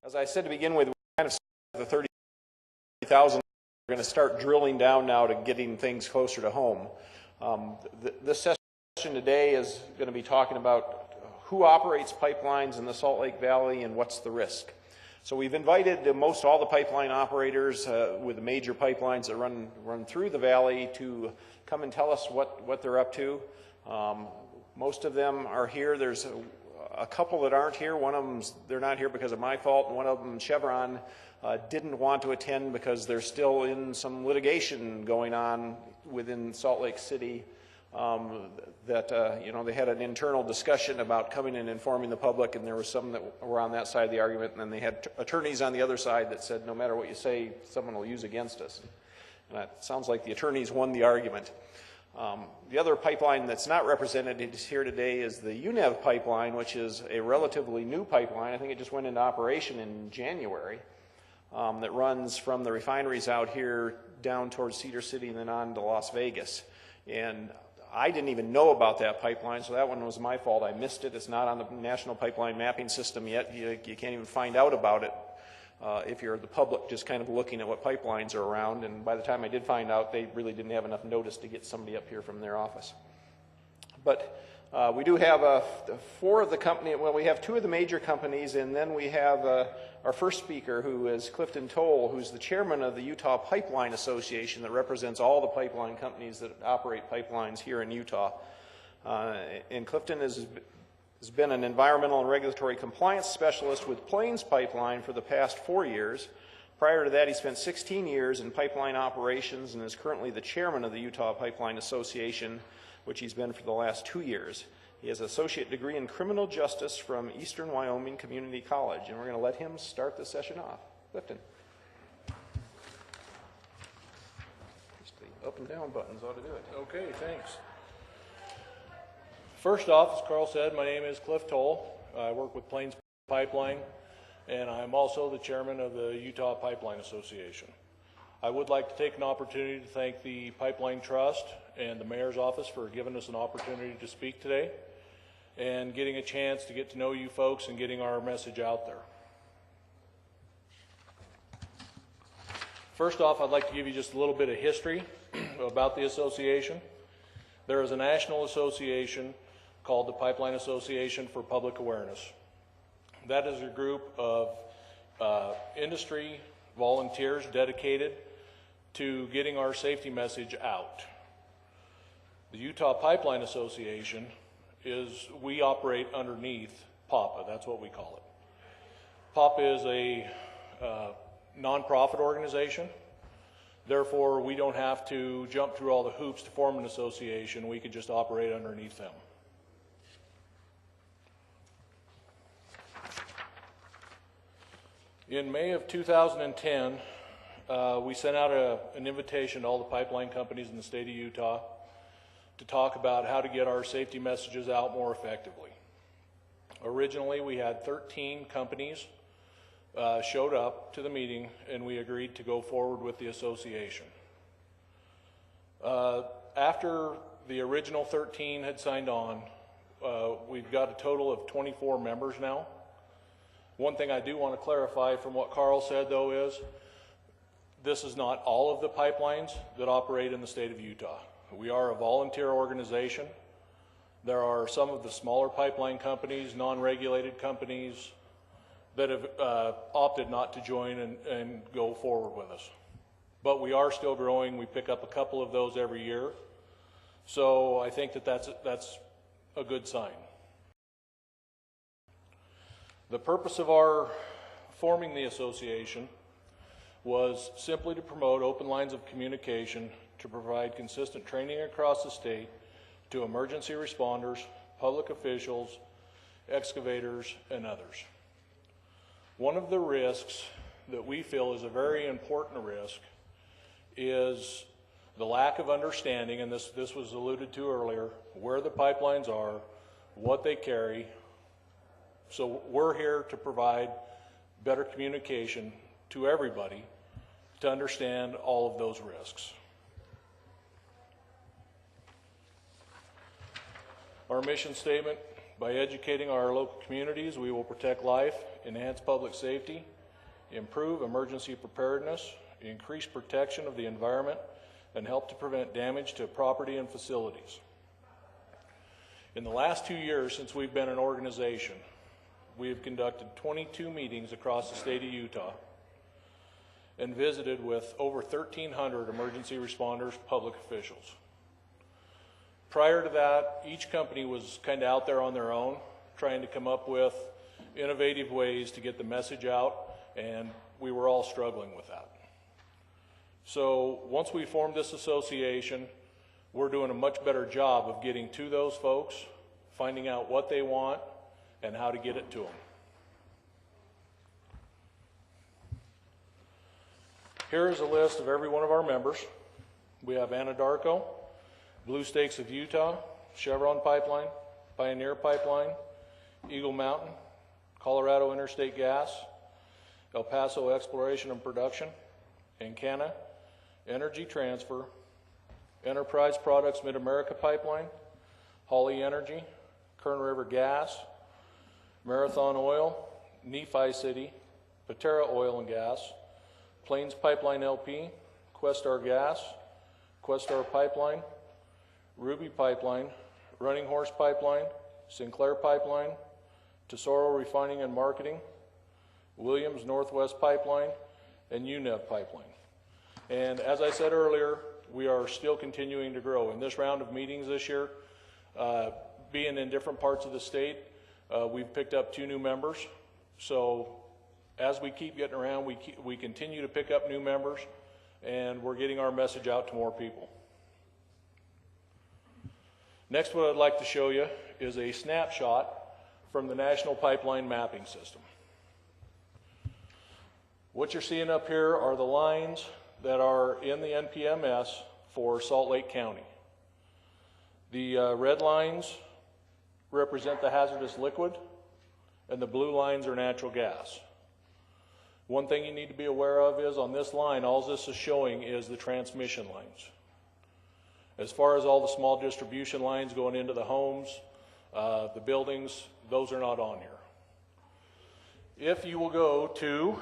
As I said to begin with, we kind of started the 30,000. We're going to start drilling down now to getting things closer to home. This session today is going to be talking about who operates pipelines in the Salt Lake Valley and what's the risk. So we've invited most all the pipeline operators with the major pipelines that run through the valley to come and tell us what they're up to. Most of them are here. There's a couple that aren't here. One of them, they're not here because of my fault, and one of them, Chevron, didn't want to attend because they're still in some litigation going on within Salt Lake City. They had an internal discussion about coming and informing the public, and there were some that were on that side of the argument, and then they had attorneys on the other side that said, no matter what you say, someone will use against us. And it sounds like the attorneys won the argument. The other pipeline that's not represented here today is the UNEV pipeline, which is a relatively new pipeline. I think it just went into operation in January, that runs from the refineries out here down towards Cedar City and then on to Las Vegas. And I didn't even know about that pipeline, so that one was my fault. I missed it. It's not on the National Pipeline Mapping System yet. You can't even find out about it if you're the public just kind of looking at what pipelines are around. And by the time I did find out, they really didn't have enough notice to get somebody up here from their office. But we do have four of the company. Well, we have two of the major companies, and then we have our first speaker, who is Clifton Tholl, who's the chairman of the Utah Pipeline Association that represents all the pipeline companies that operate pipelines here in Utah. And Clifton has been an environmental and regulatory compliance specialist with Plains Pipeline for the past 4 years. Prior to that, he spent 16 years in pipeline operations and is currently the chairman of the Utah Pipeline Association, which he's been for the last 2 years. He has an associate degree in criminal justice from Eastern Wyoming Community College, and we're going to let him start the session off. Clifton. Just the up and down buttons ought to do it. Okay, thanks. First off, as Carl said, my name is Cliff Tholl. I work with Plains Pipeline, and I'm also the chairman of the Utah Pipeline Association. I would like to take an opportunity to thank the Pipeline Trust and the Mayor's Office for giving us an opportunity to speak today and getting a chance to get to know you folks and getting our message out there. First off, I'd like to give you just a little bit of history about the association. There is a national association called the Pipeline Association for Public Awareness. That is a group of industry volunteers dedicated to getting our safety message out. The Utah Pipeline Association we operate underneath PAPA, that's what we call it. PAPA is a nonprofit organization. Therefore, we don't have to jump through all the hoops to form an association. We could just operate underneath them. In May of 2010, we sent out an invitation to all the pipeline companies in the state of Utah to talk about how to get our safety messages out more effectively. Originally, we had 13 companies showed up to the meeting, and we agreed to go forward with the association. After the original 13 had signed on, we've got a total of 24 members now. One thing I do want to clarify from what Carl said, though, is this is not all of the pipelines that operate in the state of Utah. We are a volunteer organization. There are some of the smaller pipeline companies, non-regulated companies, that have opted not to join and go forward with us. But we are still growing. We pick up a couple of those every year. So I think that's a good sign. The purpose of our forming the association was simply to promote open lines of communication to provide consistent training across the state to emergency responders, public officials, excavators, and others. One of the risks that we feel is a very important risk is the lack of understanding, and this was alluded to earlier, where the pipelines are, what they carry. So we're here to provide better communication to everybody to understand all of those risks. Our mission statement By educating our local communities, we will protect life, enhance public safety, improve emergency preparedness, increase protection of the environment, and help to prevent damage to property and facilities. In the last 2 years since we've been an organization, we have conducted 22 meetings across the state of Utah and visited with over 1,300 emergency responders, public officials. Prior to that, each company was kind of out there on their own, trying to come up with innovative ways to get the message out, and we were all struggling with that. So once we formed this association, we're doing a much better job of getting to those folks, finding out what they want, and how to get it to them. Here is a list of every one of our members. We have Anadarko, Blue Stakes of Utah, Chevron Pipeline, Pioneer Pipeline, Eagle Mountain, Colorado Interstate Gas, El Paso Exploration and Production, Encana, Energy Transfer, Enterprise Products Mid-America Pipeline, Holly Energy, Kern River Gas, Marathon Oil, Nephi City, Patera Oil and Gas, Plains Pipeline LP, Questar Gas, Questar Pipeline, Ruby Pipeline, Running Horse Pipeline, Sinclair Pipeline, Tesoro Refining and Marketing, Williams Northwest Pipeline, and UNEV Pipeline. And as I said earlier, we are still continuing to grow. In this round of meetings this year, being in different parts of the state, we've picked up 2 new members. So as we keep getting around, we continue to pick up new members, and we're getting our message out to more people. Next, what I'd like to show you is a snapshot from the National Pipeline Mapping System. What you're seeing up here are the lines that are in the NPMS for Salt Lake County. The red lines represent the hazardous liquid, and the blue lines are natural gas. One thing you need to be aware of is on this line, all this is showing is the transmission lines. As far as all the small distribution lines going into the homes, the buildings, those are not on here. If you will go to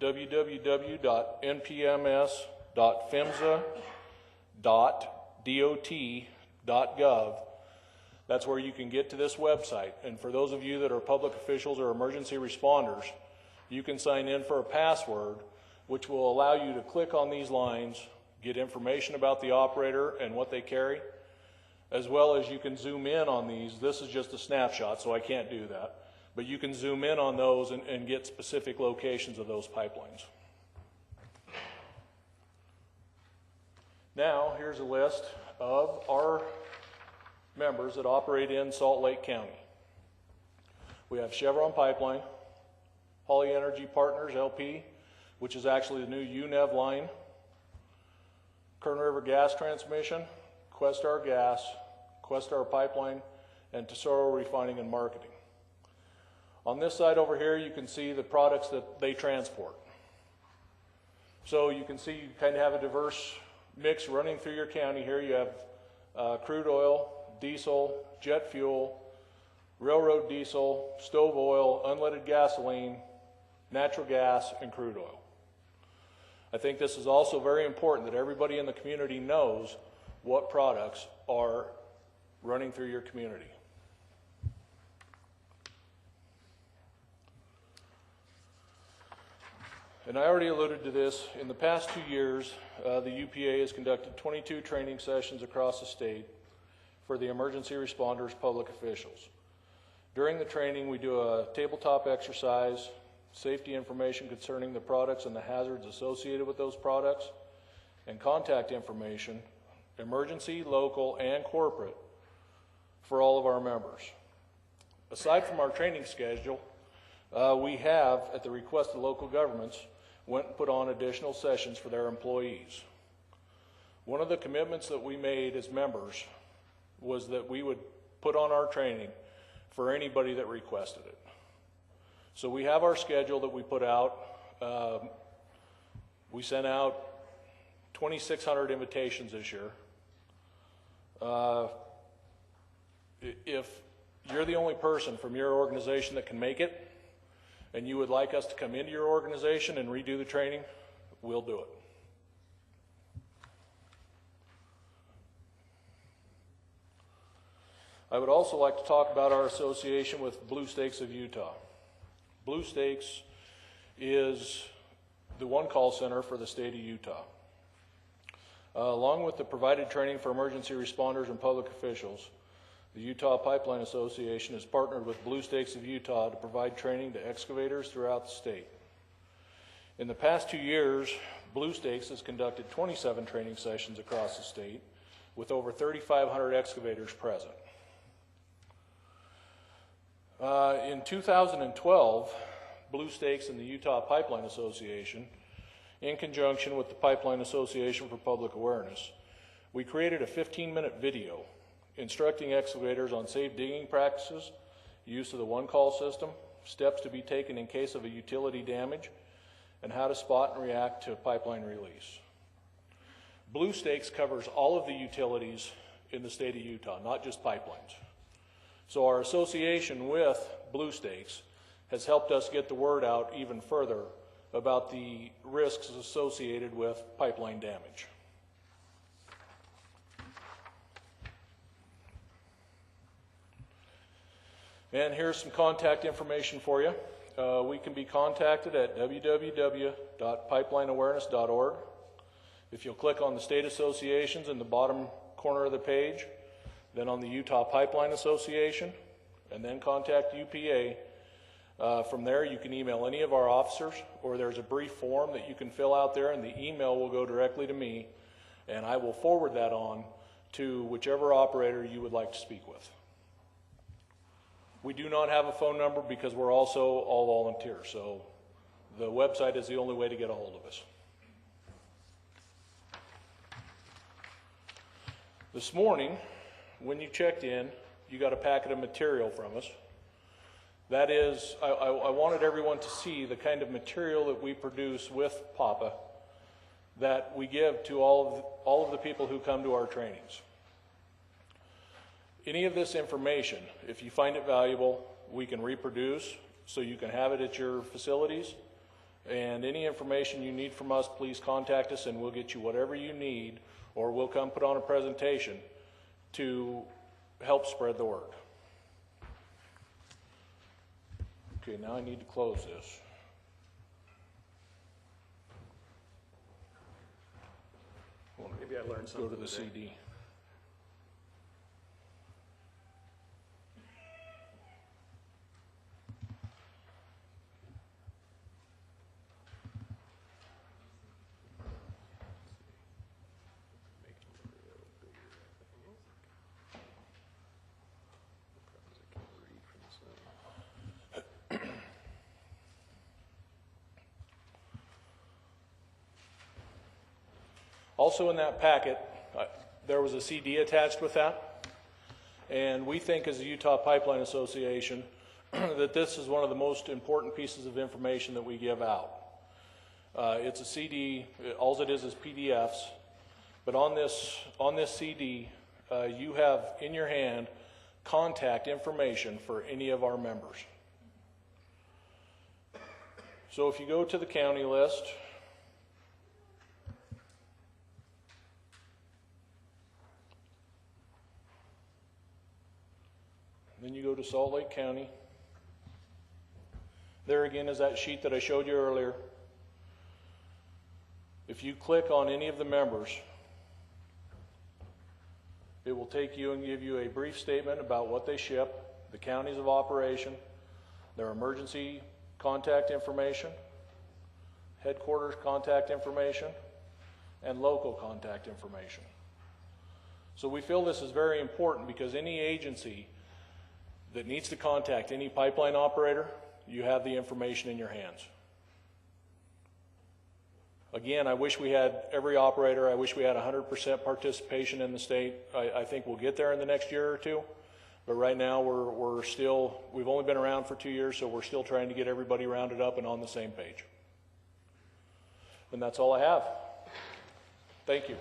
www.npms.phmsa.dot.gov, that's where you can get to this website. And for those of you that are public officials or emergency responders, you can sign in for a password, which will allow you to click on these lines, get information about the operator and what they carry, as well as you can zoom in on these. This is just a snapshot, so I can't do that. But you can zoom in on those and get specific locations of those pipelines. Now, here's a list of our members that operate in Salt Lake County. We have Chevron Pipeline, Holly Energy Partners, LP, which is actually the new UNEV line, Kern River Gas Transmission, Questar Gas, Questar Pipeline, and Tesoro Refining and Marketing. On this side over here, you can see the products that they transport. So you can see you kind of have a diverse mix running through your county here. You have crude oil, diesel, jet fuel, railroad diesel, stove oil, unleaded gasoline, natural gas, and crude oil. I think this is also very important that everybody in the community knows what products are running through your community. And I already alluded to this. In the past 2 years, the UPA has conducted 22 training sessions across the state for the emergency responders, public officials. During the training, we do a tabletop exercise, safety information concerning the products and the hazards associated with those products, and contact information, emergency, local, and corporate, for all of our members. Aside from our training schedule, we have, at the request of local governments, went and put on additional sessions for their employees. One of the commitments that we made as members was that we would put on our training for anybody that requested it. So we have our schedule that we put out. We sent out 2,600 invitations this year. If you're the only person from your organization that can make it, and you would like us to come into your organization and redo the training, we'll do it. I would also like to talk about our association with Blue Stakes of Utah. Blue Stakes is the one call center for the state of Utah. Along with the provided training for emergency responders and public officials, the Utah Pipeline Association has partnered with Blue Stakes of Utah to provide training to excavators throughout the state. In the past 2 years, Blue Stakes has conducted 27 training sessions across the state with over 3,500 excavators present. In 2012, Blue Stakes and the Utah Pipeline Association, in conjunction with the Pipeline Association for Public Awareness, we created a 15-minute video instructing excavators on safe digging practices, use of the one-call system, steps to be taken in case of a utility damage, and how to spot and react to pipeline release. Blue Stakes covers all of the utilities in the state of Utah, not just pipelines. So our association with Blue Stakes has helped us get the word out even further about the risks associated with pipeline damage. And here's some contact information for you. We can be contacted at www.pipelineawareness.org. If you'll click on the state associations in the bottom corner of the page, then on the Utah Pipeline Association, and then contact UPA. From there, you can email any of our officers, or there's a brief form that you can fill out there, and the email will go directly to me, and I will forward that on to whichever operator you would like to speak with. We do not have a phone number because we're also all volunteers, so the website is the only way to get a hold of us. This morning, when you checked in, you got a packet of material from us. That is, I wanted everyone to see the kind of material that we produce with PAPA that we give to all of the people who come to our trainings. Any of this information, if you find it valuable, we can reproduce so you can have it at your facilities. And any information you need from us, please contact us and we'll get you whatever you need, or we'll come put on a presentation to help spread the word. Okay, now I need to close this. Maybe I learned something. Go to the CD. Also in that packet, there was a CD attached with that, and we think as the Utah Pipeline Association that this is one of the most important pieces of information that we give out. It's a CD, all it is PDFs, but on this CD, you have in your hand contact information for any of our members. So if you go to the county list, then you go to Salt Lake County. There again is that sheet that I showed you earlier. If you click on any of the members, it will take you and give you a brief statement about what they ship, the counties of operation, their emergency contact information, headquarters contact information, and local contact information. So we feel this is very important because any agency that needs to contact any pipeline operator, you have the information in your hands. Again, I wish we had every operator. I wish we had 100% participation in the state. I think we'll get there in the next year or two. But right now, we've only been around for 2 years, so we're still trying to get everybody rounded up and on the same page. And that's all I have. Thank you.